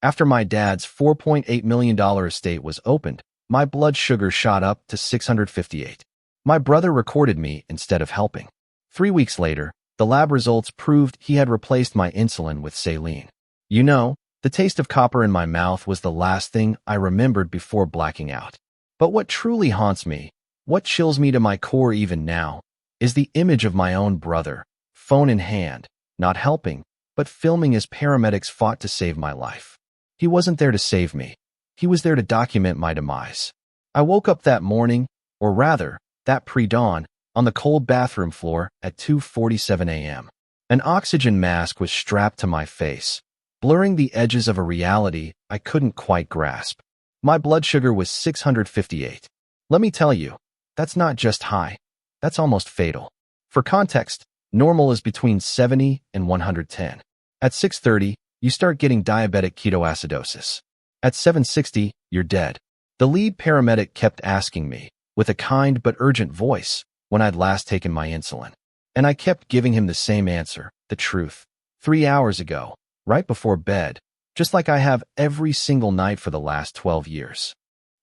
After my dad's $4.8 million estate was opened, my blood sugar shot up to 658. My brother recorded me instead of helping. 3 weeks later, the lab results proved he had replaced my insulin with saline. You know, the taste of copper in my mouth was the last thing I remembered before blacking out. But what truly haunts me, what chills me to my core even now, is the image of my own brother, phone in hand, not helping, but filming as paramedics fought to save my life. He wasn't there to save me. He was there to document my demise. I woke up that morning, or rather, that pre-dawn, on the cold bathroom floor at 2:47 a.m. An oxygen mask was strapped to my face, blurring the edges of a reality I couldn't quite grasp. My blood sugar was 658. Let me tell you, that's not just high, that's almost fatal. For context, normal is between 70 and 110. At 630, you start getting diabetic ketoacidosis. At 760, you're dead. The lead paramedic kept asking me, with a kind but urgent voice, when I'd last taken my insulin. And I kept giving him the same answer, the truth. 3 hours ago, right before bed, just like I have every single night for the last 12 years.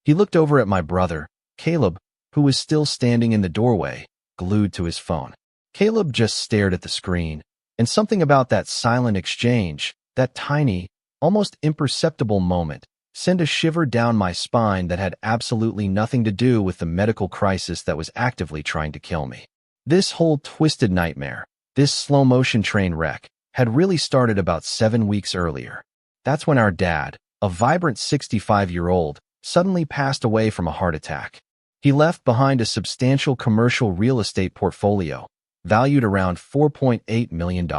He looked over at my brother, Caleb, who was still standing in the doorway, glued to his phone. Caleb just stared at the screen, and something about that silent exchange, that tiny, almost imperceptible moment, sent a shiver down my spine that had absolutely nothing to do with the medical crisis that was actively trying to kill me. This whole twisted nightmare, this slow-motion train wreck, had really started about 7 weeks earlier. That's when our dad, a vibrant 65-year-old, suddenly passed away from a heart attack. He left behind a substantial commercial real estate portfolio, valued around $4.8 million.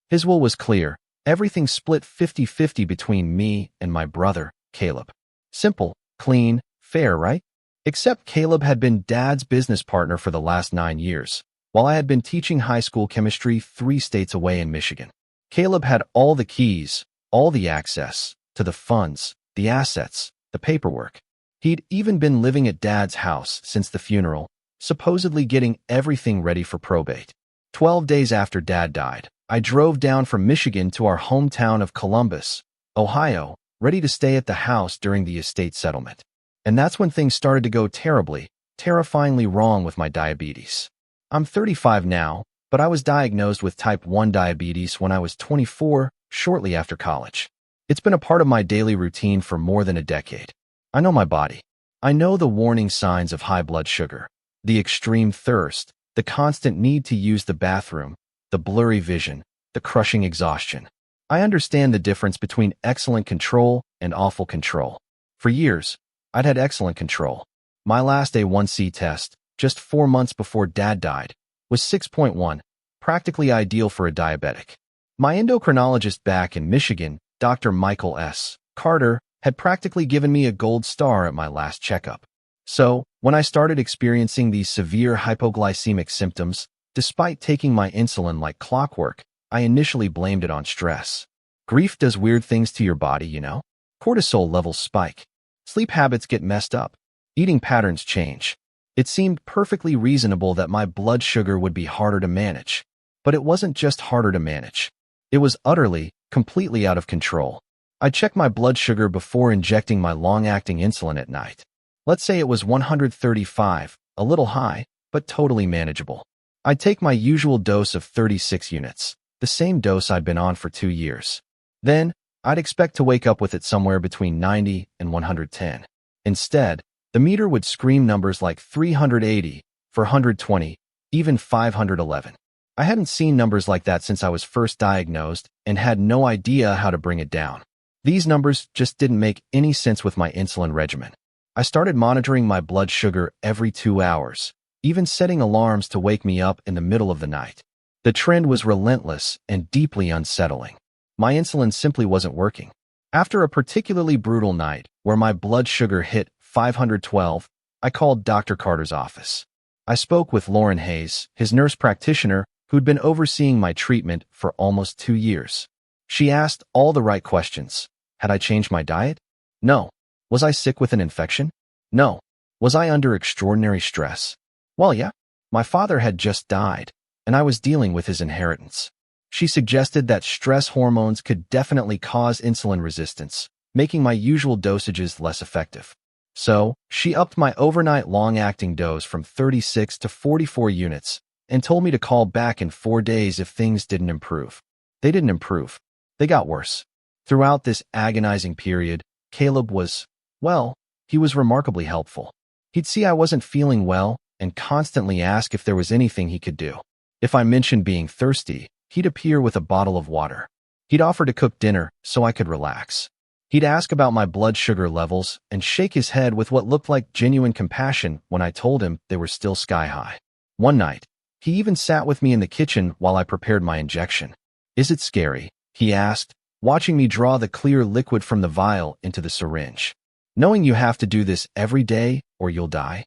His will was clear. Everything split 50-50 between me and my brother, Caleb. Simple, clean, fair, right? Except Caleb had been Dad's business partner for the last 9 years, while I had been teaching high school chemistry 3 states away in Michigan. Caleb had all the keys, all the access, to the funds, the assets, the paperwork. He'd even been living at Dad's house since the funeral, supposedly getting everything ready for probate. 12 days after Dad died, I drove down from Michigan to our hometown of Columbus, Ohio, ready to stay at the house during the estate settlement. And that's when things started to go terribly, terrifyingly wrong with my diabetes. I'm 35 now, but I was diagnosed with type 1 diabetes when I was 24, shortly after college. It's been a part of my daily routine for more than a decade. I know my body. I know the warning signs of high blood sugar, the extreme thirst, the constant need to use the bathroom, the blurry vision, the crushing exhaustion. I understand the difference between excellent control and awful control. For years, I'd had excellent control. My last A1C test, just 4 months before Dad died, was 6.1, practically ideal for a diabetic. My endocrinologist back in Michigan, Dr. Michael S. Carter, had practically given me a gold star at my last checkup. So, when I started experiencing these severe hypoglycemic symptoms, despite taking my insulin like clockwork, I initially blamed it on stress. Grief does weird things to your body, you know? Cortisol levels spike. Sleep habits get messed up. Eating patterns change. It seemed perfectly reasonable that my blood sugar would be harder to manage. But it wasn't just harder to manage. It was utterly, completely out of control. I checked my blood sugar before injecting my long-acting insulin at night. Let's say it was 135, a little high, but totally manageable. I'd take my usual dose of 36 units, the same dose I'd been on for 2 years. Then, I'd expect to wake up with it somewhere between 90 and 110. Instead, the meter would scream numbers like 380, 420, even 511. I hadn't seen numbers like that since I was first diagnosed and had no idea how to bring it down. These numbers just didn't make any sense with my insulin regimen. I started monitoring my blood sugar every 2 hours, even setting alarms to wake me up in the middle of the night. The trend was relentless and deeply unsettling. My insulin simply wasn't working. After a particularly brutal night where my blood sugar hit 512, I called Dr. Carter's office. I spoke with Lauren Hayes, his nurse practitioner, who'd been overseeing my treatment for almost 2 years. She asked all the right questions. Had I changed my diet? No. Was I sick with an infection? No. Was I under extraordinary stress? Well, yeah. My father had just died, and I was dealing with his inheritance. She suggested that stress hormones could definitely cause insulin resistance, making my usual dosages less effective. So, she upped my overnight long-acting dose from 36 to 44 units and told me to call back in 4 days if things didn't improve. They didn't improve. They got worse. Throughout this agonizing period, Caleb was, well, he was remarkably helpful. He'd see I wasn't feeling well and constantly ask if there was anything he could do. If I mentioned being thirsty, he'd appear with a bottle of water. He'd offer to cook dinner so I could relax. He'd ask about my blood sugar levels and shake his head with what looked like genuine compassion when I told him they were still sky high. One night, he even sat with me in the kitchen while I prepared my injection. "Is it scary?" he asked, watching me draw the clear liquid from the vial into the syringe. "Knowing you have to do this every day or you'll die?"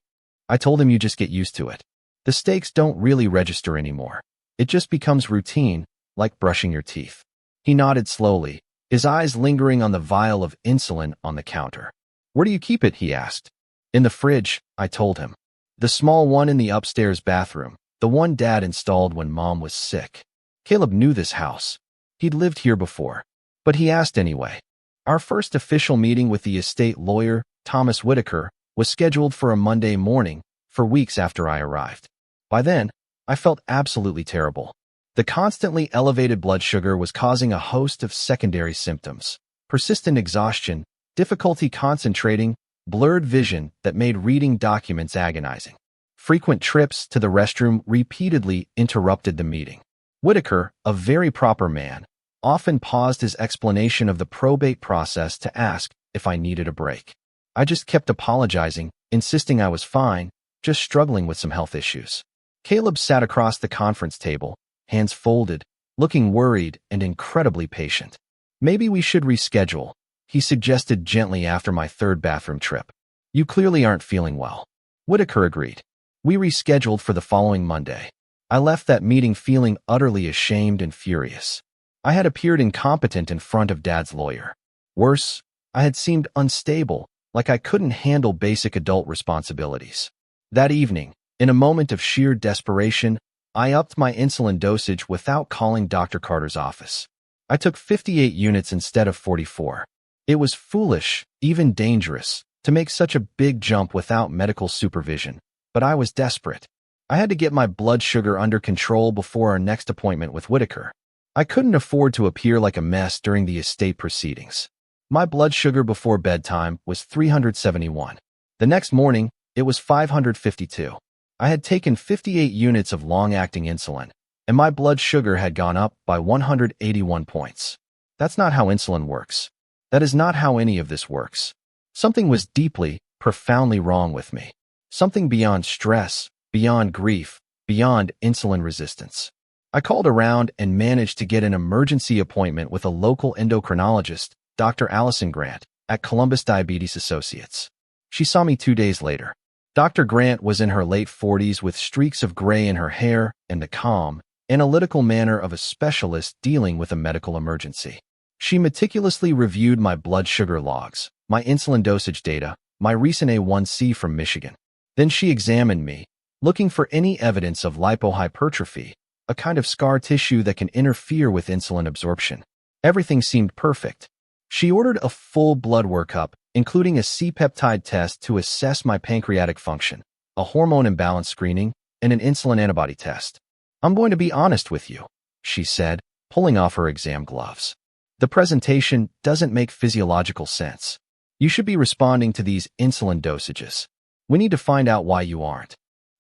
I told him you just get used to it. The stakes don't really register anymore. It just becomes routine, like brushing your teeth. He nodded slowly, his eyes lingering on the vial of insulin on the counter. "Where do you keep it?" he asked. "In the fridge," I told him. "The small one in the upstairs bathroom, the one Dad installed when Mom was sick." Caleb knew this house. He'd lived here before, but he asked anyway. Our first official meeting with the estate lawyer, Thomas Whitaker, was scheduled for a Monday morning, for weeks after I arrived. By then, I felt absolutely terrible. The constantly elevated blood sugar was causing a host of secondary symptoms: persistent exhaustion, difficulty concentrating, blurred vision that made reading documents agonizing. Frequent trips to the restroom repeatedly interrupted the meeting. Whitaker, a very proper man, often paused his explanation of the probate process to ask if I needed a break. I just kept apologizing, insisting I was fine, just struggling with some health issues. Caleb sat across the conference table, hands folded, looking worried and incredibly patient. "Maybe we should reschedule," he suggested gently after my third bathroom trip. "You clearly aren't feeling well." Whitaker agreed. We rescheduled for the following Monday. I left that meeting feeling utterly ashamed and furious. I had appeared incompetent in front of Dad's lawyer. Worse, I had seemed unstable, like I couldn't handle basic adult responsibilities. That evening, in a moment of sheer desperation, I upped my insulin dosage without calling Dr. Carter's office. I took 58 units instead of 44. It was foolish, even dangerous, to make such a big jump without medical supervision, but I was desperate. I had to get my blood sugar under control before our next appointment with Whitaker. I couldn't afford to appear like a mess during the estate proceedings. My blood sugar before bedtime was 371. The next morning, it was 552. I had taken 58 units of long-acting insulin, and my blood sugar had gone up by 181 points. That's not how insulin works. That is not how any of this works. Something was deeply, profoundly wrong with me. Something beyond stress, beyond grief, beyond insulin resistance. I called around and managed to get an emergency appointment with a local endocrinologist, Dr. Allison Grant, at Columbus Diabetes Associates. She saw me 2 days later. Dr. Grant was in her late 40s with streaks of gray in her hair and the calm, analytical manner of a specialist dealing with a medical emergency. She meticulously reviewed my blood sugar logs, my insulin dosage data, my recent A1C from Michigan. Then she examined me, looking for any evidence of lipohypertrophy, a kind of scar tissue that can interfere with insulin absorption. Everything seemed perfect. She ordered a full blood workup, including a C-peptide test to assess my pancreatic function, a hormone imbalance screening, and an insulin antibody test. "I'm going to be honest with you," she said, pulling off her exam gloves. "The presentation doesn't make physiological sense. You should be responding to these insulin dosages. We need to find out why you aren't."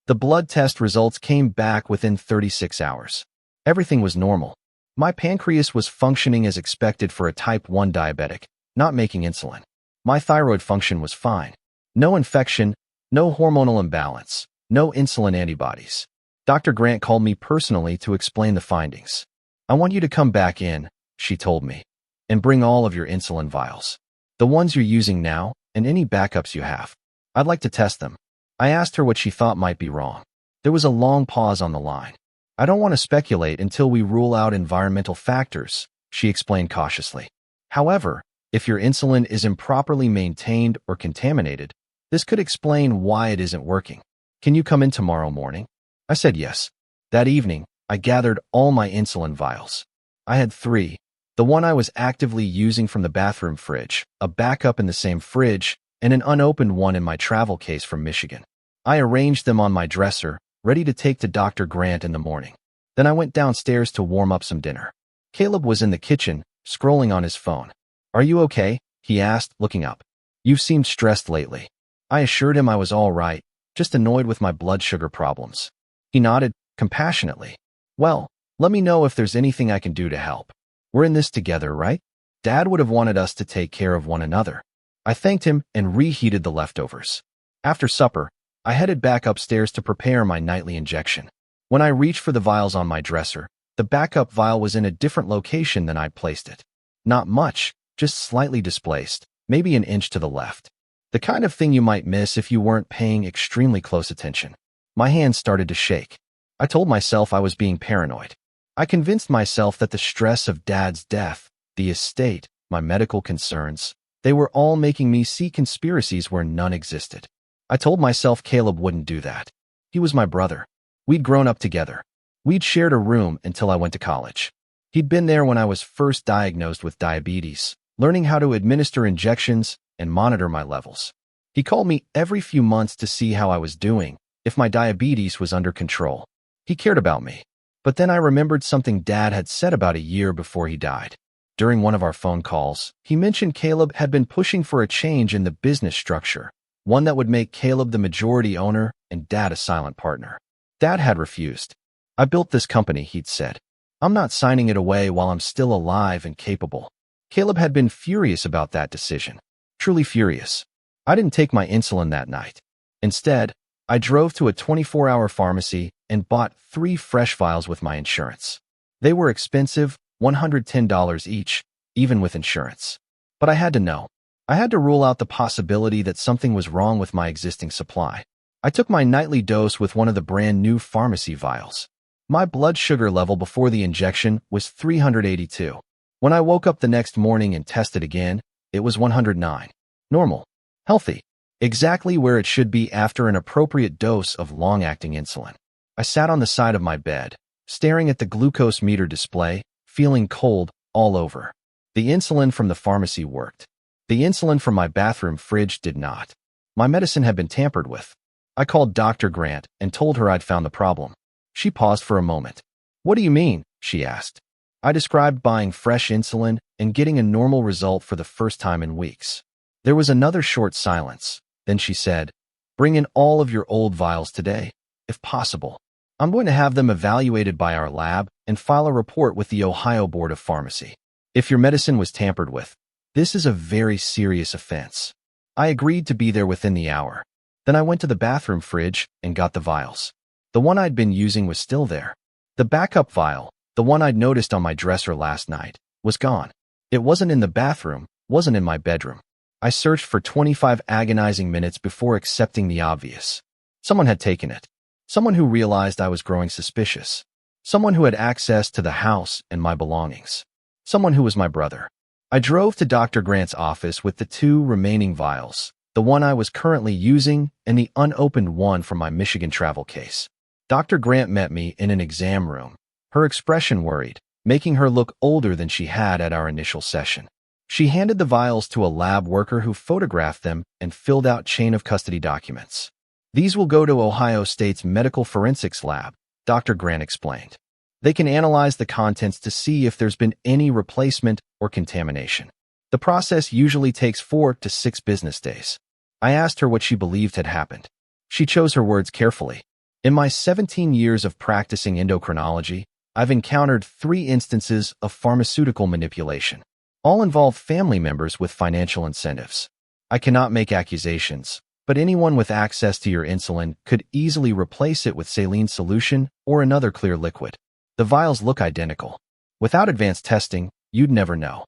The blood test results came back within 36 hours. Everything was normal. My pancreas was functioning as expected for a type 1 diabetic, not making insulin. My thyroid function was fine. No infection, no hormonal imbalance, no insulin antibodies. Dr. Grant called me personally to explain the findings. "I want you to come back in," she told me, "and bring all of your insulin vials. The ones you're using now, and any backups you have. I'd like to test them." I asked her what she thought might be wrong. There was a long pause on the line. "I don't want to speculate until we rule out environmental factors," she explained cautiously. "However, if your insulin is improperly maintained or contaminated, this could explain why it isn't working. Can you come in tomorrow morning?" I said yes. That evening, I gathered all my insulin vials. I had three. The one I was actively using from the bathroom fridge, a backup in the same fridge, and an unopened one in my travel case from Michigan. I arranged them on my dresser, ready to take to Dr. Grant in the morning. Then I went downstairs to warm up some dinner. Caleb was in the kitchen, scrolling on his phone. "Are you okay?" he asked, looking up. "You've seemed stressed lately." I assured him I was all right, just annoyed with my blood sugar problems. He nodded, compassionately. "Well, let me know if there's anything I can do to help. We're in this together, right? Dad would have wanted us to take care of one another." I thanked him and reheated the leftovers. After supper, I headed back upstairs to prepare my nightly injection. When I reached for the vials on my dresser, the backup vial was in a different location than I'd placed it. Not much, just slightly displaced, maybe an inch to the left. The kind of thing you might miss if you weren't paying extremely close attention. My hands started to shake. I told myself I was being paranoid. I convinced myself that the stress of Dad's death, the estate, my medical concerns, they were all making me see conspiracies where none existed. I told myself Caleb wouldn't do that. He was my brother. We'd grown up together. We'd shared a room until I went to college. He'd been there when I was first diagnosed with diabetes, learning how to administer injections and monitor my levels. He called me every few months to see how I was doing, if my diabetes was under control. He cared about me. But then I remembered something Dad had said about a year before he died. During one of our phone calls, he mentioned Caleb had been pushing for a change in the business structure, one that would make Caleb the majority owner and Dad a silent partner. Dad had refused. "I built this company," he'd said. "I'm not signing it away while I'm still alive and capable." Caleb had been furious about that decision. Truly furious. I didn't take my insulin that night. Instead, I drove to a 24-hour pharmacy and bought 3 fresh vials with my insurance. They were expensive, $110 each, even with insurance. But I had to know. I had to rule out the possibility that something was wrong with my existing supply. I took my nightly dose with one of the brand new pharmacy vials. My blood sugar level before the injection was 382. When I woke up the next morning and tested again, it was 109. Normal. Healthy. Exactly where it should be after an appropriate dose of long-acting insulin. I sat on the side of my bed, staring at the glucose meter display, feeling cold all over. The insulin from the pharmacy worked. The insulin from my bathroom fridge did not. My medicine had been tampered with. I called Dr. Grant and told her I'd found the problem. She paused for a moment. "What do you mean?" she asked. I described buying fresh insulin and getting a normal result for the first time in weeks. There was another short silence. Then she said, "Bring in all of your old vials today, if possible. I'm going to have them evaluated by our lab and file a report with the Ohio Board of Pharmacy. If your medicine was tampered with, this is a very serious offense." I agreed to be there within the hour. Then I went to the bathroom fridge and got the vials. The one I'd been using was still there. The backup vial, the one I'd noticed on my dresser last night, was gone. It wasn't in the bathroom, wasn't in my bedroom. I searched for 25 agonizing minutes before accepting the obvious. Someone had taken it. Someone who realized I was growing suspicious. Someone who had access to the house and my belongings. Someone who was my brother. I drove to Dr. Grant's office with the 2 remaining vials, the one I was currently using and the unopened one from my Michigan travel case. Dr. Grant met me in an exam room, her expression worried, making her look older than she had at our initial session. She handed the vials to a lab worker who photographed them and filled out chain of custody documents. "These will go to Ohio State's Medical Forensics Lab," Dr. Grant explained. "They can analyze the contents to see if there's been any replacement or contamination. The process usually takes 4 to 6 business days." I asked her what she believed had happened. She chose her words carefully. "In my 17 years of practicing endocrinology, I've encountered 3 instances of pharmaceutical manipulation. All involve family members with financial incentives. I cannot make accusations, but anyone with access to your insulin could easily replace it with saline solution or another clear liquid. The vials look identical. Without advanced testing, you'd never know."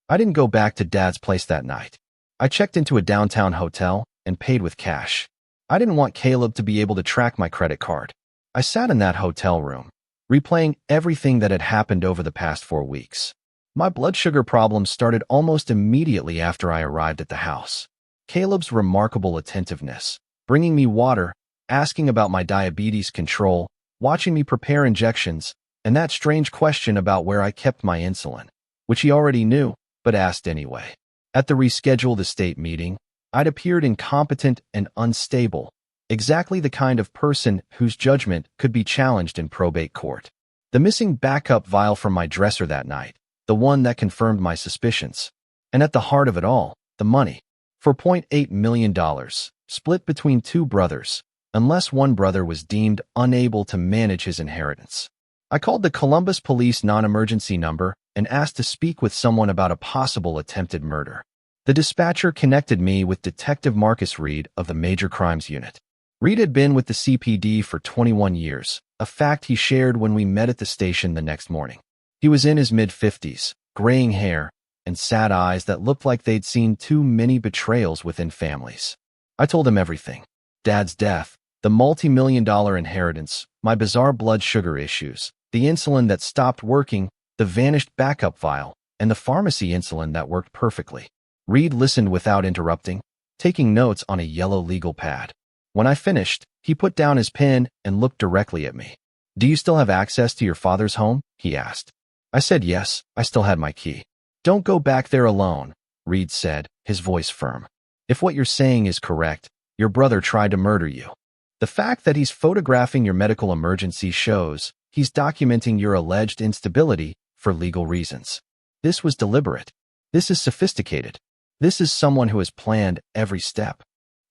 I didn't go back to Dad's place that night. I checked into a downtown hotel and paid with cash. I didn't want Caleb to be able to track my credit card. I sat in that hotel room, replaying everything that had happened over the past 4 weeks. My blood sugar problems started almost immediately after I arrived at the house. Caleb's remarkable attentiveness, bringing me water, asking about my diabetes control, watching me prepare injections, and that strange question about where I kept my insulin, which he already knew, but asked anyway. At the rescheduled estate meeting, I'd appeared incompetent and unstable, exactly the kind of person whose judgment could be challenged in probate court. The missing backup vial from my dresser that night, the one that confirmed my suspicions. And at the heart of it all, the money. $4.8 million, split between two brothers, unless one brother was deemed unable to manage his inheritance. I called the Columbus Police non-emergency number and asked to speak with someone about a possible attempted murder. The dispatcher connected me with Detective Marcus Reed of the Major Crimes Unit. Reed had been with the CPD for 21 years, a fact he shared when we met at the station the next morning. He was in his mid-50s, graying hair, and sad eyes that looked like they'd seen too many betrayals within families. I told him everything. Dad's death, the multi-million-dollar inheritance, my bizarre blood sugar issues, the insulin that stopped working, the vanished backup vial, and the pharmacy insulin that worked perfectly. Reed listened without interrupting, taking notes on a yellow legal pad. When I finished, he put down his pen and looked directly at me. "Do you still have access to your father's home?" he asked. I said yes, I still had my key. "Don't go back there alone," Reed said, his voice firm. "If what you're saying is correct, your brother tried to murder you. The fact that he's photographing your medical emergency shows he's documenting your alleged instability for legal reasons. This was deliberate. This is sophisticated. This is someone who has planned every step."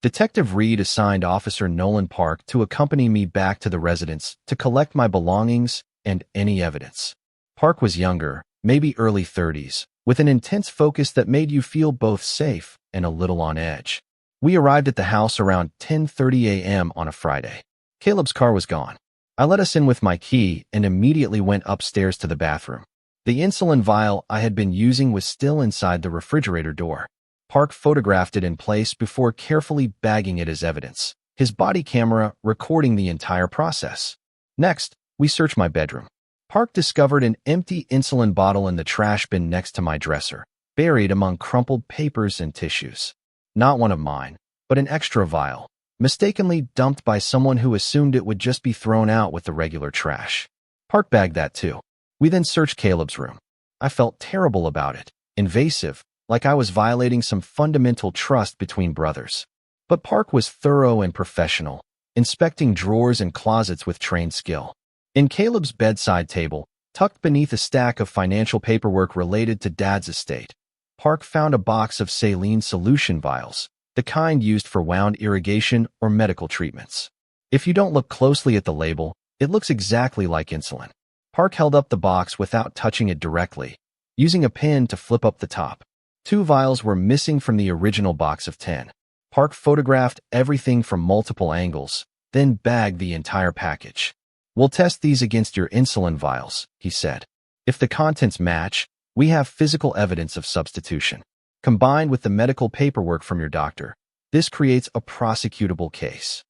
Detective Reed assigned Officer Nolan Park to accompany me back to the residence to collect my belongings and any evidence. Park was younger, maybe early 30s, with an intense focus that made you feel both safe and a little on edge. We arrived at the house around 10:30 a.m. on a Friday. Caleb's car was gone. I let us in with my key and immediately went upstairs to the bathroom. The insulin vial I had been using was still inside the refrigerator door. Park photographed it in place before carefully bagging it as evidence, his body camera recording the entire process. Next, we searched my bedroom. Park discovered an empty insulin bottle in the trash bin next to my dresser, buried among crumpled papers and tissues. Not one of mine, but an extra vial, mistakenly dumped by someone who assumed it would just be thrown out with the regular trash. Park bagged that too. We then searched Caleb's room. I felt terrible about it, invasive, like I was violating some fundamental trust between brothers. But Park was thorough and professional, inspecting drawers and closets with trained skill. In Caleb's bedside table, tucked beneath a stack of financial paperwork related to Dad's estate, Park found a box of saline solution vials, the kind used for wound irrigation or medical treatments. If you don't look closely at the label, it looks exactly like insulin. Park held up the box without touching it directly, using a pin to flip up the top. 2 vials were missing from the original box of 10. Park photographed everything from multiple angles, then bagged the entire package. "We'll test these against your insulin vials," he said. "If the contents match, we have physical evidence of substitution. Combined with the medical paperwork from your doctor, this creates a prosecutable case."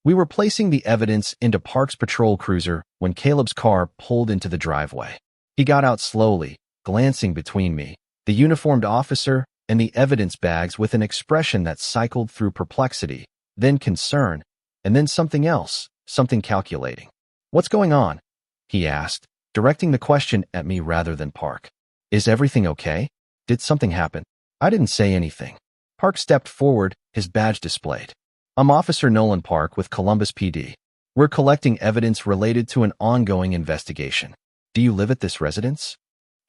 We were placing the evidence into Park's patrol cruiser when Caleb's car pulled into the driveway. He got out slowly, glancing between me, the uniformed officer, and the evidence bags with an expression that cycled through perplexity, then concern, and then something else, something calculating. "What's going on?" he asked, directing the question at me rather than Park. "Is everything okay? Did something happen?" I didn't say anything. Park stepped forward, his badge displayed. "I'm Officer Nolan Park with Columbus PD. We're collecting evidence related to an ongoing investigation. Do you live at this residence?"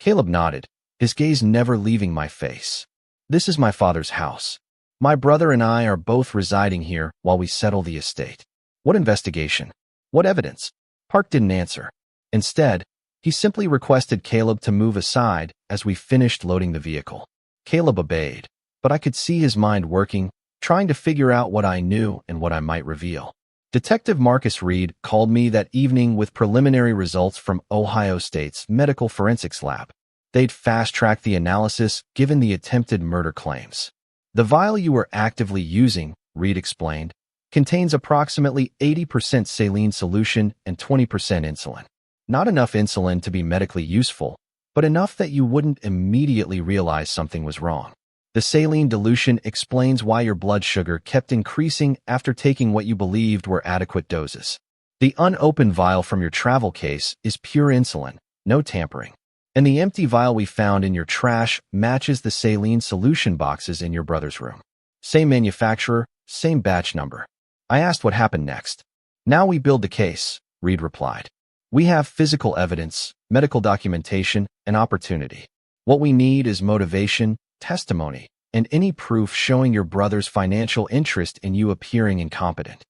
Caleb nodded, his gaze never leaving my face. "This is my father's house. My brother and I are both residing here while we settle the estate." "What investigation? What evidence?" Park didn't answer. Instead, he simply requested Caleb to move aside as we finished loading the vehicle. Caleb obeyed, but I could see his mind working, trying to figure out what I knew and what I might reveal. Detective Marcus Reed called me that evening with preliminary results from Ohio State's Medical Forensics Lab. They'd fast-tracked the analysis given the attempted murder claims. "The vial you were actively using," Reed explained, "contains approximately 80% saline solution and 20% insulin. Not enough insulin to be medically useful, but enough that you wouldn't immediately realize something was wrong. The saline dilution explains why your blood sugar kept increasing after taking what you believed were adequate doses. The unopened vial from your travel case is pure insulin, no tampering. And the empty vial we found in your trash matches the saline solution boxes in your brother's room. Same manufacturer, same batch number. I asked what happened next. Now we build the case, Reed replied. We have physical evidence, medical documentation, and opportunity. What we need is motivation, testimony, and any proof showing your brother's financial interest in you appearing incompetent.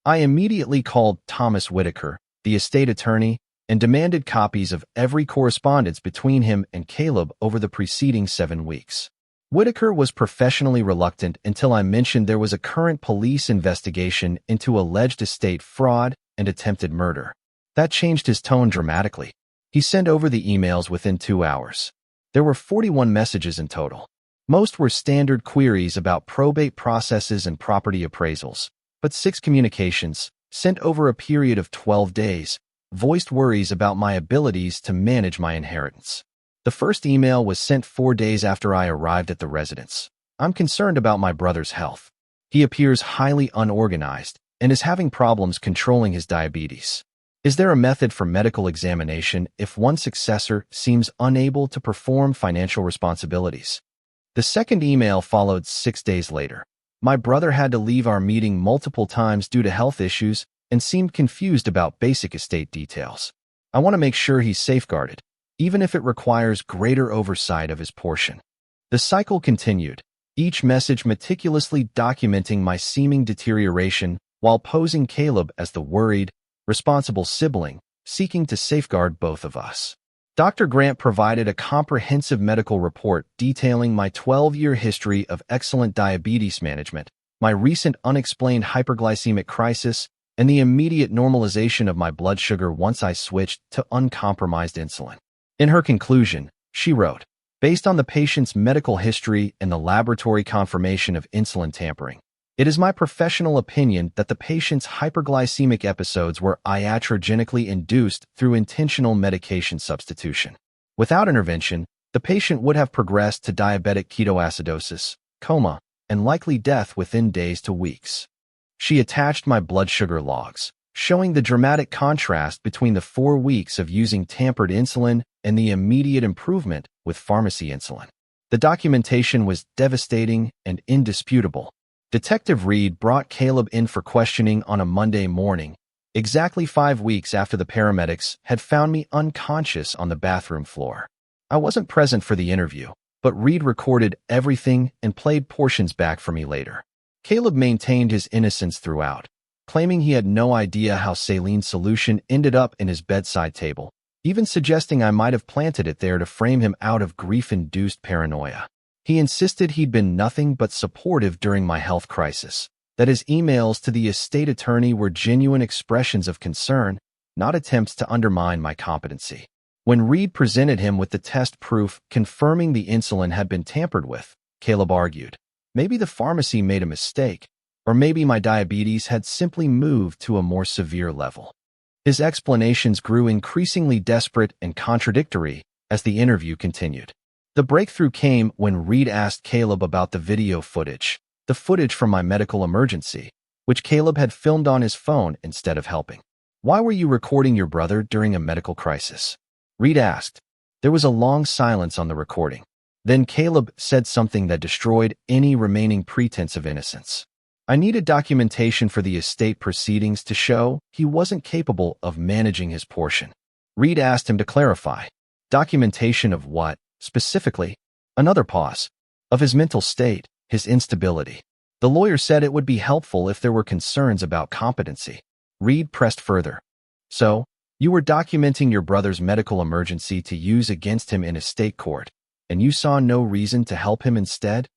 I immediately called Thomas Whitaker, the estate attorney, and demanded copies of every correspondence between him and Caleb over the preceding 7 weeks. Whitaker was professionally reluctant until I mentioned there was a current police investigation into alleged estate fraud and attempted murder. That changed his tone dramatically. He sent over the emails within 2 hours. There were 41 messages in total. Most were standard queries about probate processes and property appraisals, but 6 communications, sent over a period of 12 days, voiced worries about my abilities to manage my inheritance. The first email was sent 4 days after I arrived at the residence. I'm concerned about my brother's health. He appears highly unorganized and is having problems controlling his diabetes. Is there a method for medical examination if one successor seems unable to perform financial responsibilities? The second email followed 6 days later. My brother had to leave our meeting multiple times due to health issues and seemed confused about basic estate details. I want to make sure he's safeguarded, even if it requires greater oversight of his portion. The cycle continued, each message meticulously documenting my seeming deterioration while posing Caleb as the worried, responsible sibling, seeking to safeguard both of us. Dr. Grant provided a comprehensive medical report detailing my 12-year history of excellent diabetes management, my recent unexplained hyperglycemic crisis, and the immediate normalization of my blood sugar once I switched to uncompromised insulin. In her conclusion, she wrote, based on the patient's medical history and the laboratory confirmation of insulin tampering, it is my professional opinion that the patient's hyperglycemic episodes were iatrogenically induced through intentional medication substitution. Without intervention, the patient would have progressed to diabetic ketoacidosis, coma, and likely death within days to weeks. She attached my blood sugar logs, showing the dramatic contrast between the 4 weeks of using tampered insulin and the immediate improvement with pharmacy insulin. The documentation was devastating and indisputable. Detective Reed brought Caleb in for questioning on a Monday morning, exactly 5 weeks after the paramedics had found me unconscious on the bathroom floor. I wasn't present for the interview, but Reed recorded everything and played portions back for me later. Caleb maintained his innocence throughout, claiming he had no idea how saline solution ended up in his bedside table, even suggesting I might have planted it there to frame him out of grief-induced paranoia. He insisted he'd been nothing but supportive during my health crisis, that his emails to the estate attorney were genuine expressions of concern, not attempts to undermine my competency. When Reed presented him with the test proof confirming the insulin had been tampered with, Caleb argued, maybe the pharmacy made a mistake, or maybe my diabetes had simply moved to a more severe level. His explanations grew increasingly desperate and contradictory as the interview continued. The breakthrough came when Reed asked Caleb about the video footage, the footage from my medical emergency, which Caleb had filmed on his phone instead of helping. Why were you recording your brother during a medical crisis? Reed asked. There was a long silence on the recording. Then Caleb said something that destroyed any remaining pretense of innocence. I needed documentation for the estate proceedings to show he wasn't capable of managing his portion. Reed asked him to clarify. Documentation of what, specifically? Another pause. Of his mental state, his instability. The lawyer said it would be helpful if there were concerns about competency. Reed pressed further. So, you were documenting your brother's medical emergency to use against him in a state court, and you saw no reason to help him instead?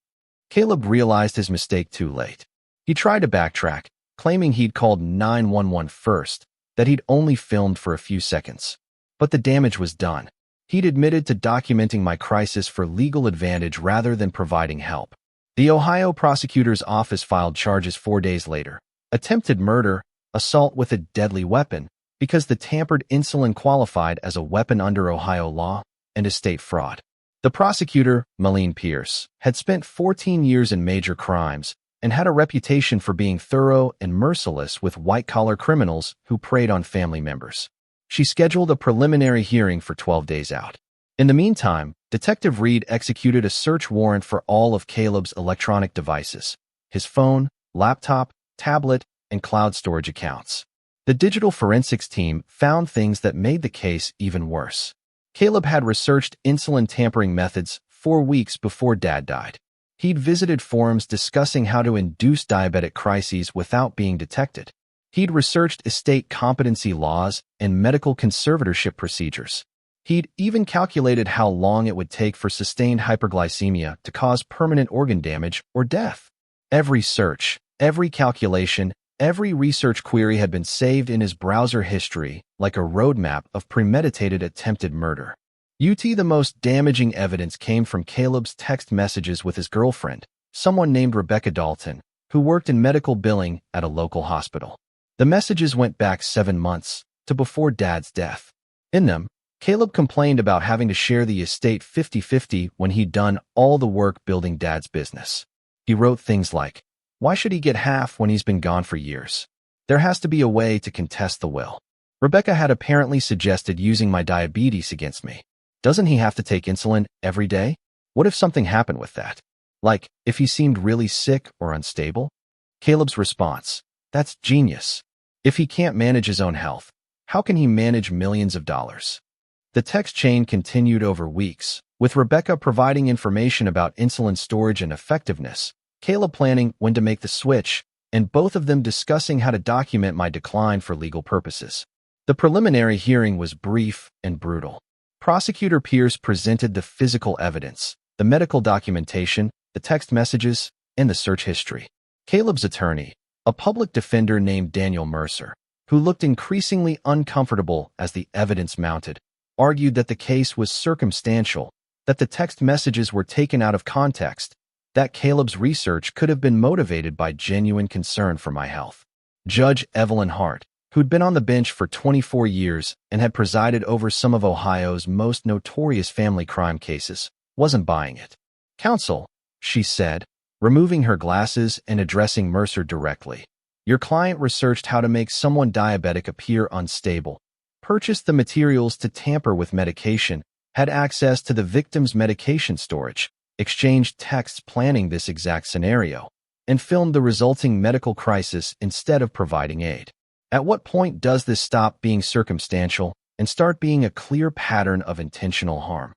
Caleb realized his mistake too late. He tried to backtrack, claiming he'd called 911 first, that he'd only filmed for a few seconds. But the damage was done. He'd admitted to documenting my crisis for legal advantage rather than providing help. The Ohio prosecutor's office filed charges 4 days later. Attempted murder, assault with a deadly weapon, because the tampered insulin qualified as a weapon under Ohio law, and estate fraud. The prosecutor, Malene Pierce, had spent 14 years in major crimes, and had a reputation for being thorough and merciless with white-collar criminals who preyed on family members. She scheduled a preliminary hearing for 12 days out. In the meantime, Detective Reed executed a search warrant for all of Caleb's electronic devices, his phone, laptop, tablet, and cloud storage accounts. The digital forensics team found things that made the case even worse. Caleb had researched insulin tampering methods 4 weeks before Dad died. He'd visited forums discussing how to induce diabetic crises without being detected. He'd researched estate competency laws and medical conservatorship procedures. He'd even calculated how long it would take for sustained hyperglycemia to cause permanent organ damage or death. Every search, every calculation, every research query had been saved in his browser history like a roadmap of premeditated attempted murder. The most damaging evidence came from Caleb's text messages with his girlfriend, someone named Rebecca Dalton, who worked in medical billing at a local hospital. The messages went back 7 months, to before Dad's death. In them, Caleb complained about having to share the estate 50-50 when he'd done all the work building Dad's business. He wrote things like, "Why should he get half when he's been gone for years? There has to be a way to contest the will. Rebecca had apparently suggested using my diabetes against me. Doesn't he have to take insulin every day? What if something happened with that? Like, if he seemed really sick or unstable?" Caleb's response, "That's genius. If he can't manage his own health, how can he manage millions of dollars?" The text chain continued over weeks, with Rebecca providing information about insulin storage and effectiveness, Caleb planning when to make the switch, and both of them discussing how to document my decline for legal purposes. The preliminary hearing was brief and brutal. Prosecutor Pierce presented the physical evidence, the medical documentation, the text messages, and the search history. Caleb's attorney, a public defender named Daniel Mercer, who looked increasingly uncomfortable as the evidence mounted, argued that the case was circumstantial, that the text messages were taken out of context, that Caleb's research could have been motivated by genuine concern for my health. Judge Evelyn Hart, who'd been on the bench for 24 years and had presided over some of Ohio's most notorious family crime cases, wasn't buying it. "Counsel," she said, removing her glasses and addressing Mercer directly, "your client researched how to make someone diabetic appear unstable, purchased the materials to tamper with medication, had access to the victim's medication storage, exchanged texts planning this exact scenario, and filmed the resulting medical crisis instead of providing aid. At what point does this stop being circumstantial and start being a clear pattern of intentional harm?"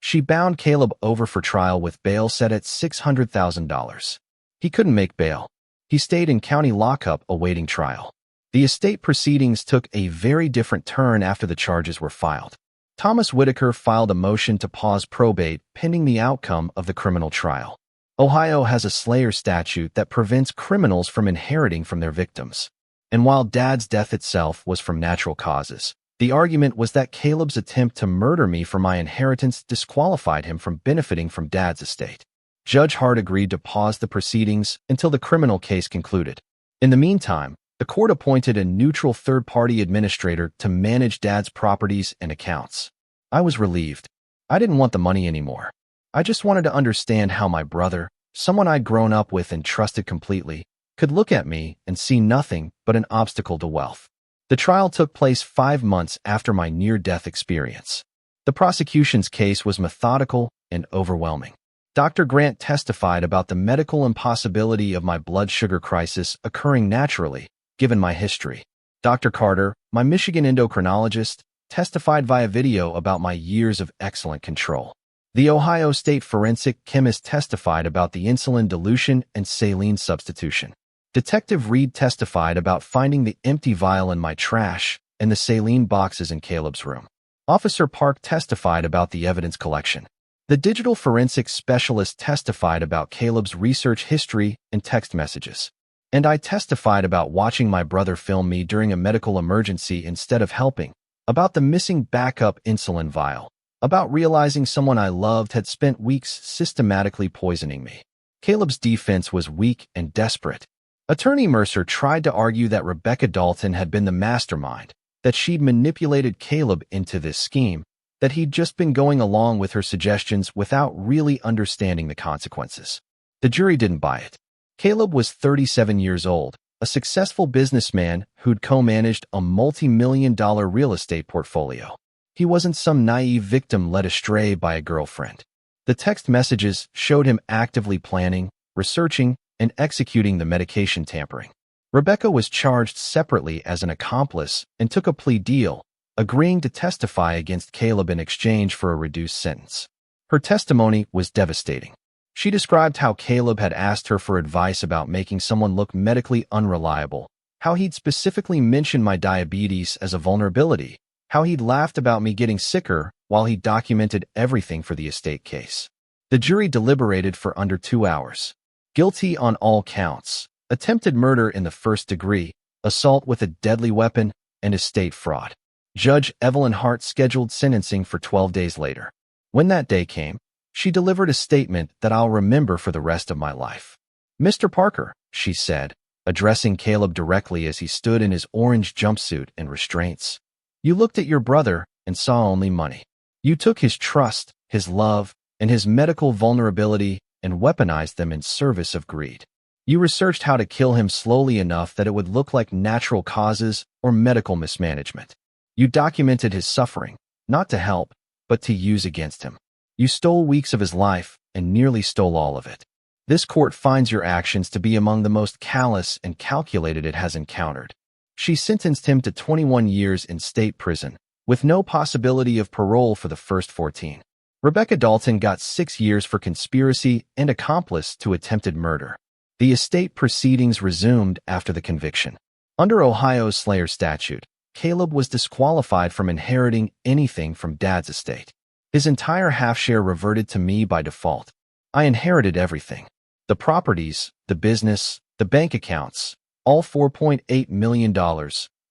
She bound Caleb over for trial with bail set at $600,000. He couldn't make bail. He stayed in county lockup awaiting trial. The estate proceedings took a very different turn after the charges were filed. Thomas Whitaker filed a motion to pause probate pending the outcome of the criminal trial. Ohio has a slayer statute that prevents criminals from inheriting from their victims. And while Dad's death itself was from natural causes, the argument was that Caleb's attempt to murder me for my inheritance disqualified him from benefiting from Dad's estate. Judge Hart agreed to pause the proceedings until the criminal case concluded. In the meantime, the court appointed a neutral third-party administrator to manage Dad's properties and accounts. I was relieved. I didn't want the money anymore. I just wanted to understand how my brother, someone I'd grown up with and trusted completely, could look at me and see nothing but an obstacle to wealth. The trial took place 5 months after my near-death experience. The prosecution's case was methodical and overwhelming. Dr. Grant testified about the medical impossibility of my blood sugar crisis occurring naturally, given my history. Dr. Carter, my Michigan endocrinologist, testified via video about my years of excellent control. The Ohio State forensic chemist testified about the insulin dilution and saline substitution. Detective Reed testified about finding the empty vial in my trash and the saline boxes in Caleb's room. Officer Park testified about the evidence collection. The digital forensics specialist testified about Caleb's research history and text messages. And I testified about watching my brother film me during a medical emergency instead of helping, about the missing backup insulin vial, about realizing someone I loved had spent weeks systematically poisoning me. Caleb's defense was weak and desperate. Attorney Mercer tried to argue that Rebecca Dalton had been the mastermind, that she'd manipulated Caleb into this scheme, that he'd just been going along with her suggestions without really understanding the consequences. The jury didn't buy it. Caleb was 37 years old, a successful businessman who'd co-managed a multi-million-dollar real estate portfolio. He wasn't some naive victim led astray by a girlfriend. The text messages showed him actively planning, researching, and executing the medication tampering. Rebecca was charged separately as an accomplice and took a plea deal, agreeing to testify against Caleb in exchange for a reduced sentence. Her testimony was devastating. She described how Caleb had asked her for advice about making someone look medically unreliable, how he'd specifically mentioned my diabetes as a vulnerability, how he'd laughed about me getting sicker while he documented everything for the estate case. The jury deliberated for under 2 hours. Guilty on all counts: attempted murder in the first degree, assault with a deadly weapon, and estate fraud. Judge Evelyn Hart scheduled sentencing for 12 days later. When that day came, she delivered a statement that I'll remember for the rest of my life. "Mr. Parker," she said, addressing Caleb directly as he stood in his orange jumpsuit and restraints, "you looked at your brother and saw only money. You took his trust, his love, and his medical vulnerability and weaponized them in service of greed. You researched how to kill him slowly enough that it would look like natural causes or medical mismanagement. You documented his suffering, not to help, but to use against him. You stole weeks of his life and nearly stole all of it. This court finds your actions to be among the most callous and calculated it has encountered." She sentenced him to 21 years in state prison, with no possibility of parole for the first 14. Rebecca Dalton got 6 years for conspiracy and accomplice to attempted murder. The estate proceedings resumed after the conviction. Under Ohio's Slayer statute, Caleb was disqualified from inheriting anything from Dad's estate. His entire half-share reverted to me by default. I inherited everything: the properties, the business, the bank accounts, all $4.8 million,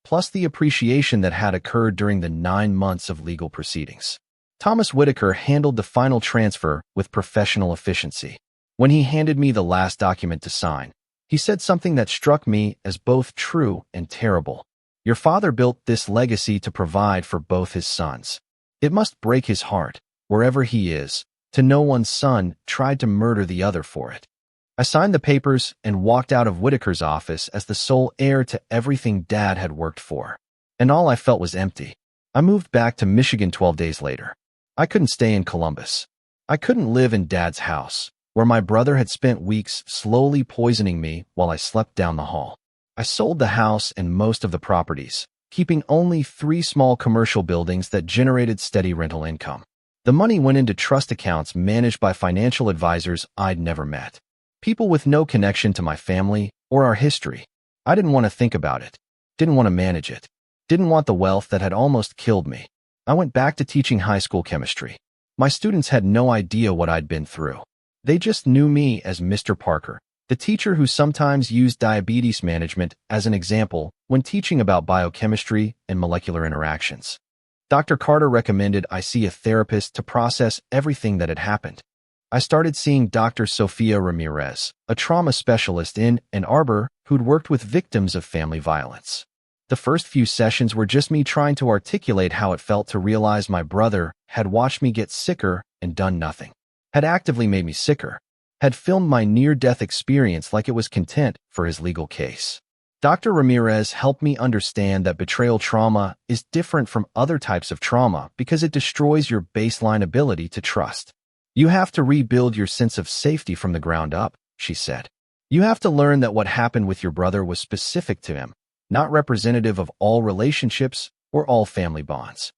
plus the appreciation that had occurred during the 9 months of legal proceedings. Thomas Whitaker handled the final transfer with professional efficiency. When he handed me the last document to sign, he said something that struck me as both true and terrible. "Your father built this legacy to provide for both his sons. It must break his heart, wherever he is, to know one son tried to murder the other for it." I signed the papers and walked out of Whitaker's office as the sole heir to everything Dad had worked for. And all I felt was empty. I moved back to Michigan 12 days later. I couldn't stay in Columbus. I couldn't live in Dad's house, where my brother had spent weeks slowly poisoning me while I slept down the hall. I sold the house and most of the properties, keeping only 3 small commercial buildings that generated steady rental income. The money went into trust accounts managed by financial advisors I'd never met. People with no connection to my family or our history. I didn't want to think about it. Didn't want to manage it. Didn't want the wealth that had almost killed me. I went back to teaching high school chemistry. My students had no idea what I'd been through. They just knew me as Mr. Parker, the teacher who sometimes used diabetes management as an example when teaching about biochemistry and molecular interactions. Dr. Carter recommended I see a therapist to process everything that had happened. I started seeing Dr. Sophia Ramirez, a trauma specialist in Ann Arbor who'd worked with victims of family violence. The first few sessions were just me trying to articulate how it felt to realize my brother had watched me get sicker and done nothing, had actively made me sicker, had filmed my near-death experience like it was content for his legal case. Dr. Ramirez helped me understand that betrayal trauma is different from other types of trauma because it destroys your baseline ability to trust. You have to rebuild your sense of safety from the ground up, she said. You have to learn that what happened with your brother was specific to him, not representative of all relationships or all family bonds.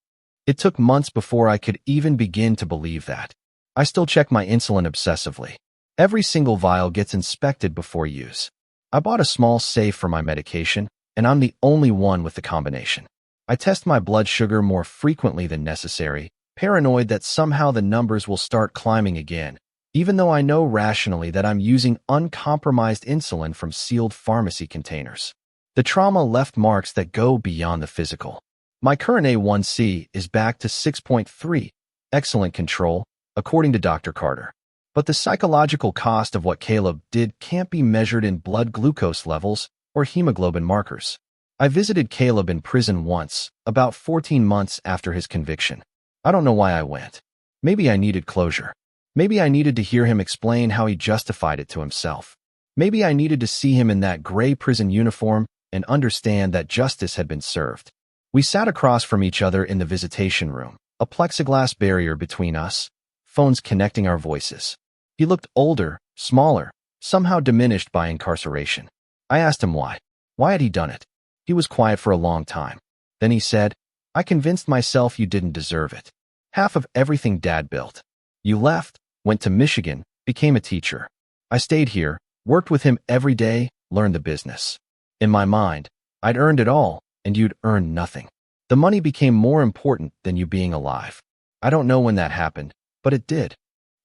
It took months before I could even begin to believe that. I still check my insulin obsessively. Every single vial gets inspected before use. I bought a small safe for my medication, and I'm the only one with the combination. I test my blood sugar more frequently than necessary, paranoid that somehow the numbers will start climbing again, even though I know rationally that I'm using uncompromised insulin from sealed pharmacy containers. The trauma left marks that go beyond the physical. My current A1C is back to 6.3, excellent control, according to Dr. Carter. But the psychological cost of what Caleb did can't be measured in blood glucose levels or hemoglobin markers. I visited Caleb in prison once, about 14 months after his conviction. I don't know why I went. Maybe I needed closure. Maybe I needed to hear him explain how he justified it to himself. Maybe I needed to see him in that gray prison uniform and understand that justice had been served. We sat across from each other in the visitation room, a plexiglass barrier between us, phones connecting our voices. He looked older, smaller, somehow diminished by incarceration. I asked him why. Why had he done it? He was quiet for a long time. Then he said, "I convinced myself you didn't deserve it. Half of everything Dad built. You left, went to Michigan, became a teacher. I stayed here, worked with him every day, learned the business. In my mind, I'd earned it all, and you'd earned nothing. The money became more important than you being alive. I don't know when that happened, but it did."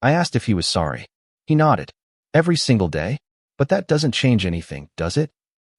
I asked if he was sorry. He nodded. "Every single day? But that doesn't change anything, does it?"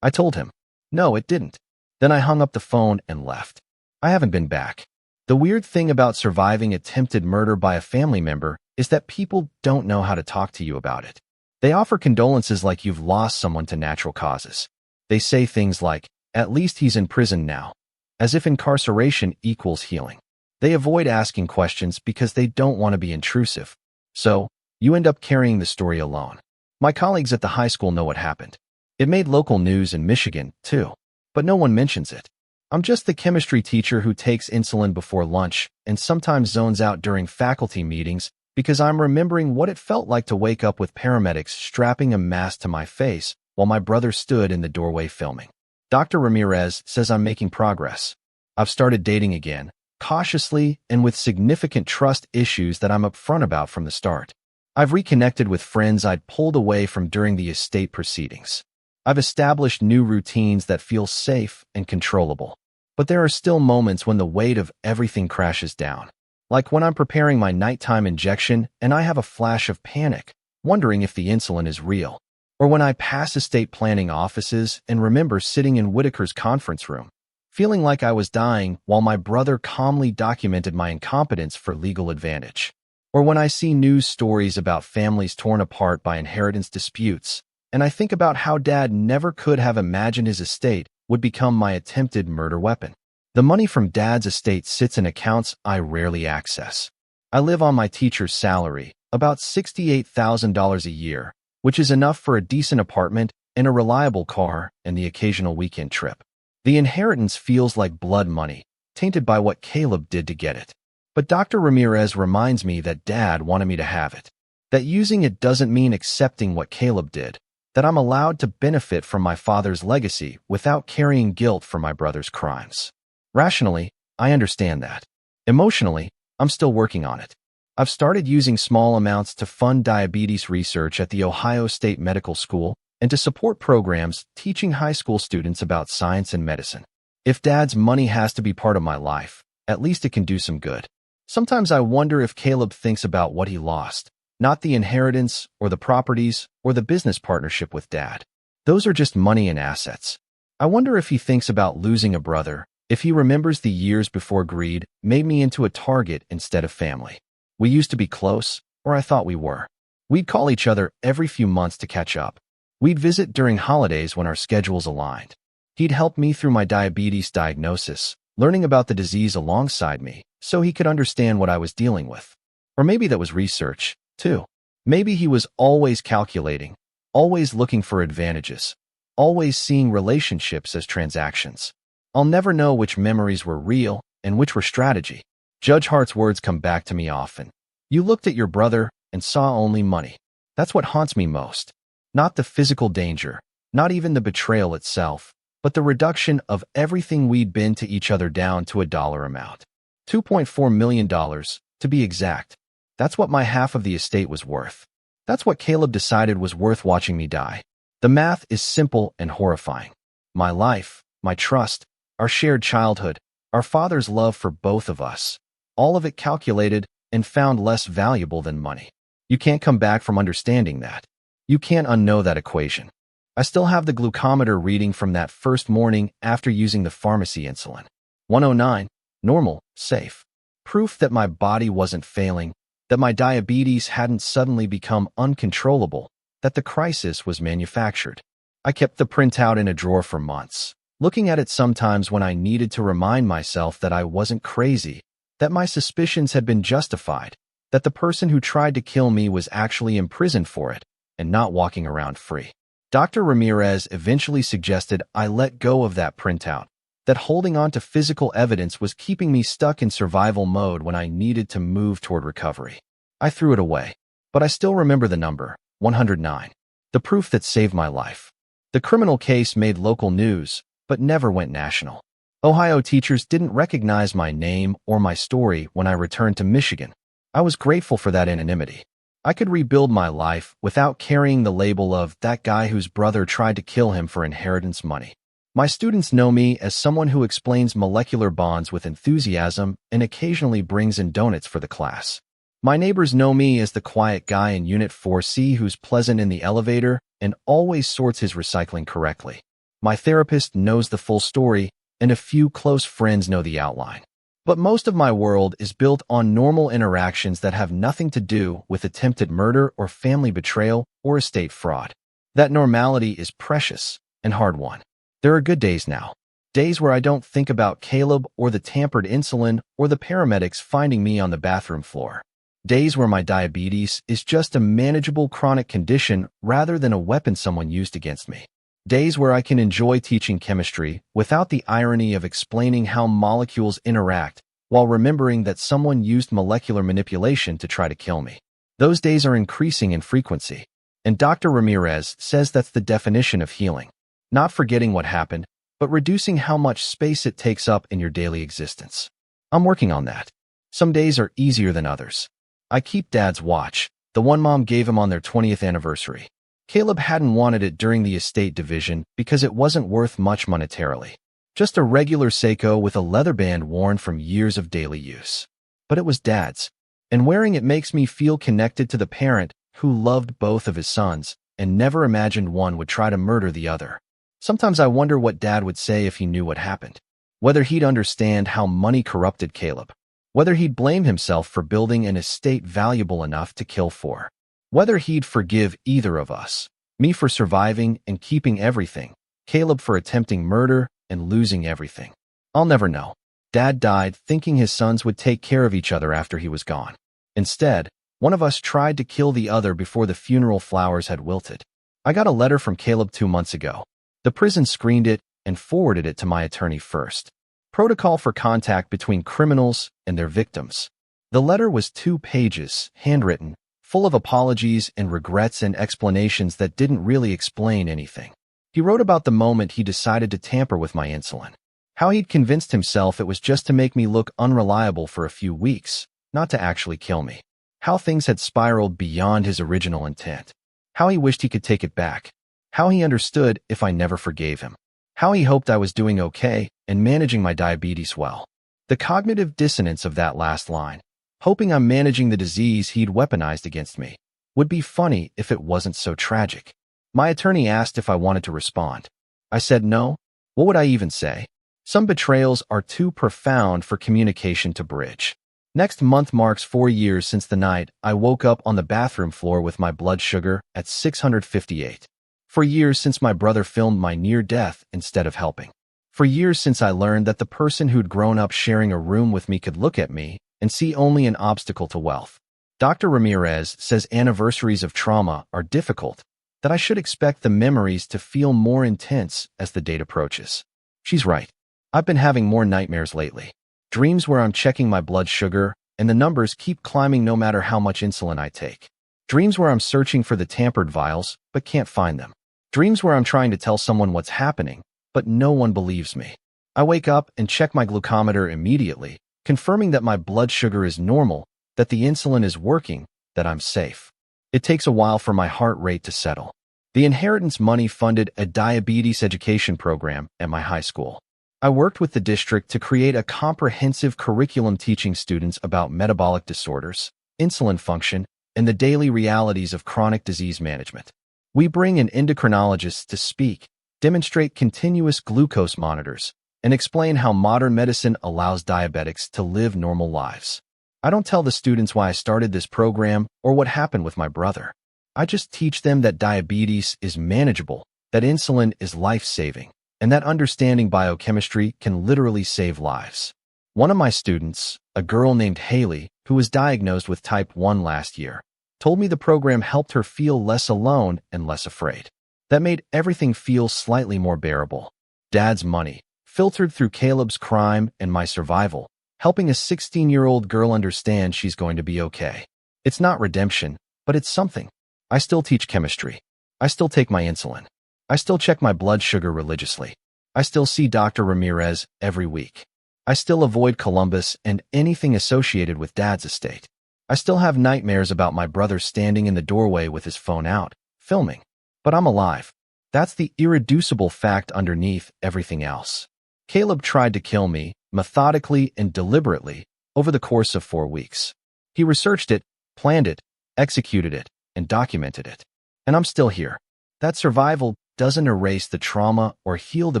I told him. No, it didn't. Then I hung up the phone and left. I haven't been back. The weird thing about surviving attempted murder by a family member is that people don't know how to talk to you about it. They offer condolences like you've lost someone to natural causes. They say things like, "At least he's in prison now," as if incarceration equals healing. They avoid asking questions because they don't want to be intrusive. So, you end up carrying the story alone. My colleagues at the high school know what happened. It made local news in Michigan, too. But no one mentions it. I'm just the chemistry teacher who takes insulin before lunch and sometimes zones out during faculty meetings because I'm remembering what it felt like to wake up with paramedics strapping a mask to my face while my brother stood in the doorway filming. Dr. Ramirez says I'm making progress. I've started dating again, cautiously and with significant trust issues that I'm upfront about from the start. I've reconnected with friends I'd pulled away from during the estate proceedings. I've established new routines that feel safe and controllable. But there are still moments when the weight of everything crashes down. Like when I'm preparing my nighttime injection and I have a flash of panic, wondering if the insulin is real. Or when I pass estate planning offices and remember sitting in Whitaker's conference room, feeling like I was dying while my brother calmly documented my incompetence for legal advantage. Or when I see news stories about families torn apart by inheritance disputes, and I think about how Dad never could have imagined his estate would become my attempted murder weapon. The money from Dad's estate sits in accounts I rarely access. I live on my teacher's salary, about $68,000 a year, which is enough for a decent apartment and a reliable car and the occasional weekend trip. The inheritance feels like blood money, tainted by what Caleb did to get it. But Dr. Ramirez reminds me that Dad wanted me to have it. That using it doesn't mean accepting what Caleb did. That I'm allowed to benefit from my father's legacy without carrying guilt for my brother's crimes. Rationally, I understand that. Emotionally, I'm still working on it. I've started using small amounts to fund diabetes research at the Ohio State Medical School and to support programs teaching high school students about science and medicine. If Dad's money has to be part of my life, at least it can do some good. Sometimes I wonder if Caleb thinks about what he lost. Not the inheritance, or the properties, or the business partnership with Dad. Those are just money and assets. I wonder if he thinks about losing a brother, if he remembers the years before greed made me into a target instead of family. We used to be close, or I thought we were. We'd call each other every few months to catch up. We'd visit during holidays when our schedules aligned. He'd help me through my diabetes diagnosis, learning about the disease alongside me, so he could understand what I was dealing with. Or maybe that was research, too. Maybe he was always calculating, always looking for advantages, always seeing relationships as transactions. I'll never know which memories were real and which were strategy. Judge Hart's words come back to me often. You looked at your brother and saw only money. That's what haunts me most. Not the physical danger, not even the betrayal itself, but the reduction of everything we'd been to each other down to a dollar amount. $2.4 million, to be exact. That's what my half of the estate was worth. That's what Caleb decided was worth watching me die. The math is simple and horrifying. My life, my trust, our shared childhood, our father's love for both of us, all of it calculated and found less valuable than money. You can't come back from understanding that. You can't unknow that equation. I still have the glucometer reading from that first morning after using the pharmacy insulin. 109, normal, safe. Proof that my body wasn't failing, that my diabetes hadn't suddenly become uncontrollable, that the crisis was manufactured. I kept the printout in a drawer for months, looking at it sometimes when I needed to remind myself that I wasn't crazy, that my suspicions had been justified, that the person who tried to kill me was actually imprisoned for it and not walking around free. Dr. Ramirez eventually suggested I let go of that printout, that holding on to physical evidence was keeping me stuck in survival mode when I needed to move toward recovery. I threw it away, but I still remember the number, 109, the proof that saved my life. The criminal case made local news, but never went national. Ohio teachers didn't recognize my name or my story when I returned to Michigan. I was grateful for that anonymity. I could rebuild my life without carrying the label of that guy whose brother tried to kill him for inheritance money. My students know me as someone who explains molecular bonds with enthusiasm and occasionally brings in donuts for the class. My neighbors know me as the quiet guy in Unit 4C who's pleasant in the elevator and always sorts his recycling correctly. My therapist knows the full story, and a few close friends know the outline. But most of my world is built on normal interactions that have nothing to do with attempted murder or family betrayal or estate fraud. That normality is precious and hard-won. There are good days now. Days where I don't think about Caleb or the tampered insulin or the paramedics finding me on the bathroom floor. Days where my diabetes is just a manageable chronic condition rather than a weapon someone used against me. Days where I can enjoy teaching chemistry without the irony of explaining how molecules interact while remembering that someone used molecular manipulation to try to kill me. Those days are increasing in frequency, and Dr. Ramirez says that's the definition of healing. Not forgetting what happened, but reducing how much space it takes up in your daily existence. I'm working on that. Some days are easier than others. I keep Dad's watch, the one Mom gave him on their 20th anniversary. Caleb hadn't wanted it during the estate division because it wasn't worth much monetarily. Just a regular Seiko with a leather band worn from years of daily use. But it was Dad's, and wearing it makes me feel connected to the parent who loved both of his sons and never imagined one would try to murder the other. Sometimes I wonder what Dad would say if he knew what happened. Whether he'd understand how money corrupted Caleb. Whether he'd blame himself for building an estate valuable enough to kill for. Whether he'd forgive either of us, me for surviving and keeping everything, Caleb for attempting murder and losing everything. I'll never know. Dad died thinking his sons would take care of each other after he was gone. Instead, one of us tried to kill the other before the funeral flowers had wilted. I got a letter from Caleb 2 months ago. The prison screened it and forwarded it to my attorney first. Protocol for contact between criminals and their victims. The letter was 2 pages, handwritten, full of apologies and regrets and explanations that didn't really explain anything. He wrote about the moment he decided to tamper with my insulin. How he'd convinced himself it was just to make me look unreliable for a few weeks, not to actually kill me. How things had spiraled beyond his original intent. How he wished he could take it back. How he understood if I never forgave him. How he hoped I was doing okay and managing my diabetes well. The cognitive dissonance of that last line, hoping I'm managing the disease he'd weaponized against me, would be funny if it wasn't so tragic. My attorney asked if I wanted to respond. I said no. What would I even say? Some betrayals are too profound for communication to bridge. Next month marks 4 years since the night I woke up on the bathroom floor with my blood sugar at 658. For years since my brother filmed my near death instead of helping. For years since I learned that the person who'd grown up sharing a room with me could look at me and see only an obstacle to wealth. Dr. Ramirez says anniversaries of trauma are difficult, that I should expect the memories to feel more intense as the date approaches. She's right. I've been having more nightmares lately. Dreams where I'm checking my blood sugar and the numbers keep climbing no matter how much insulin I take. Dreams where I'm searching for the tampered vials but can't find them. Dreams where I'm trying to tell someone what's happening, but no one believes me. I wake up and check my glucometer immediately, confirming that my blood sugar is normal, that the insulin is working, that I'm safe. It takes a while for my heart rate to settle. The inheritance money funded a diabetes education program at my high school. I worked with the district to create a comprehensive curriculum teaching students about metabolic disorders, insulin function, and the daily realities of chronic disease management. We bring in endocrinologists to speak, demonstrate continuous glucose monitors, and explain how modern medicine allows diabetics to live normal lives. I don't tell the students why I started this program or what happened with my brother. I just teach them that diabetes is manageable, that insulin is life-saving, and that understanding biochemistry can literally save lives. One of my students, a girl named Haley, who was diagnosed with type 1 last year, told me the program helped her feel less alone and less afraid. That made everything feel slightly more bearable. Dad's money, filtered through Caleb's crime and my survival, helping a 16-year-old girl understand she's going to be okay. It's not redemption, but it's something. I still teach chemistry. I still take my insulin. I still check my blood sugar religiously. I still see Dr. Ramirez every week. I still avoid Columbus and anything associated with Dad's estate. I still have nightmares about my brother standing in the doorway with his phone out, filming. But I'm alive. That's the irreducible fact underneath everything else. Caleb tried to kill me, methodically and deliberately, over the course of 4 weeks. He researched it, planned it, executed it, and documented it. And I'm still here. That survival doesn't erase the trauma or heal the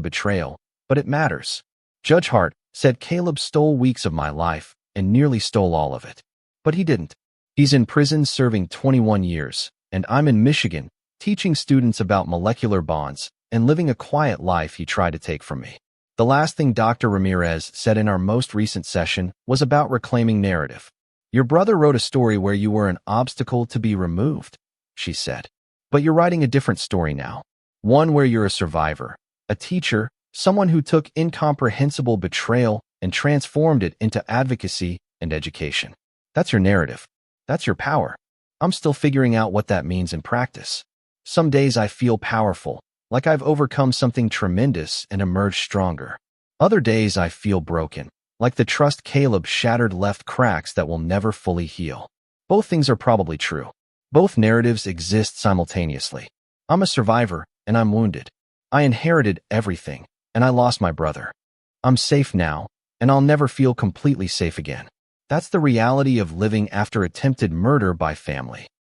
betrayal, but it matters. Judge Hart said Caleb stole weeks of my life and nearly stole all of it. But he didn't. He's in prison serving 21 years, and I'm in Michigan teaching students about molecular bonds and living a quiet life he tried to take from me. The last thing Dr. Ramirez said in our most recent session was about reclaiming narrative. Your brother wrote a story where you were an obstacle to be removed, she said. But you're writing a different story now. One where you're a survivor, a teacher, someone who took incomprehensible betrayal and transformed it into advocacy and education. That's your narrative. That's your power. I'm still figuring out what that means in practice. Some days I feel powerful, like I've overcome something tremendous and emerged stronger. Other days I feel broken, like the trust Caleb shattered left cracks that will never fully heal. Both things are probably true. Both narratives exist simultaneously. I'm a survivor, and I'm wounded. I inherited everything, and I lost my brother. I'm safe now, and I'll never feel completely safe again. That's the reality of living after attempted murder by family.